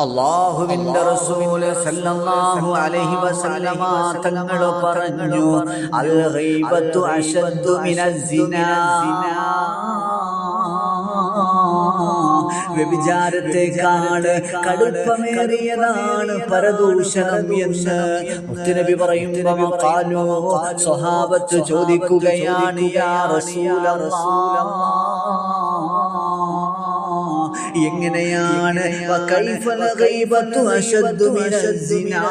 അല്ലാഹുവിന്റെ റസൂൽ സല്ലല്ലാഹു അലൈഹി വസല്ലമ തങ്ങൾ പറഞ്ഞു, അൽ ഗീബത്തു അശദ്ദു മിനസ് സിനാ, വ്യഭിചാരത്തെക്കാൾ കടുപ്പമേറിയതാണ് പരദൂഷണം എന്ന് മുത്തുനബി പറയുമ്പോൾ ഖാലൂ, സ്വഹാബത്ത് ചോദിക്കുകയാണ്, യാ റസൂലല്ലാഹ്, എങ്ങനെയാണ് വകൈഫൽ ഗീബത്തു അശദ്ദു മിനസ് സിനാ,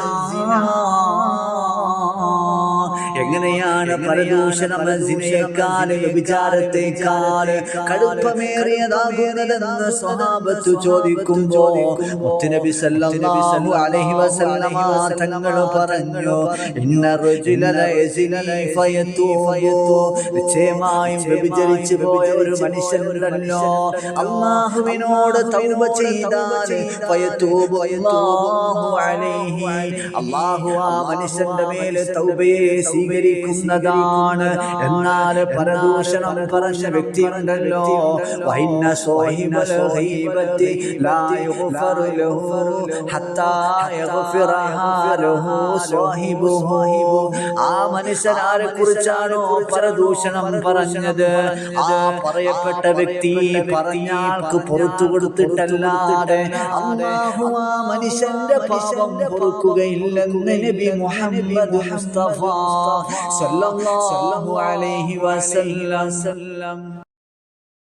എങ്ങനെയാണ് പരദൂഷണം സിനയേക്കാൾ വ്യഭിചാരത്തെക്കാൾ കടുപ്പമേറിയതാകുന്നതെന്ന് സ്വഹാബത്ത് ചോദിക്കുമ്പോൾ മുത്തുനബി സല്ലല്ലാഹു അലൈഹി വസല്ലമ തങ്ങൾ പറഞ്ഞു, ഇന്ന റജുലന യസിനി ഫയതൂബു, നിശ്ചയമായും വ്യഭിചരിച്ചു പോയ ഒരു മനുഷ്യനുണ്ടല്ലോ, അല്ലാഹുവിനോട് തൗബ ചെയ്താൽ ഫയതൂബു അല്ലാഹു അലൈഹി, അല്ലാഹു ആ മനുഷ്യന്റെ മേൽ തൗബയെ സ്വീകരിക്കുന്നതാണ്. എന്നാൽ പരദൂഷണം പറഞ്ഞ വ്യക്തിയുണ്ടല്ലോ, വഇന്ന സ്വഹിബൽ ഗീബത്തി ലാ യുഗ്ഫറു ലഹു ഹത്താ യഗ്ഫിറഹാ ലഹു സ്വഹിബുഹു, ആ മനുഷ്യനാരെ കുറിച്ചാണോ പരദൂഷണം പറഞ്ഞത്, ആ പറയപ്പെട്ട വ്യക്തി പറഞ്ഞയാൾക്ക് പുറത്തു കൊടുത്തിട്ടല്ലാതെ അല്ലാഹു ആ മനുഷ്യന്റെ പാപം പൊറുക്കുകയില്ലെന്ന് നബി മുഹമ്മദ് മുസ്തഫ സല്ലല്ലാഹു അലൈഹി വസല്ലം.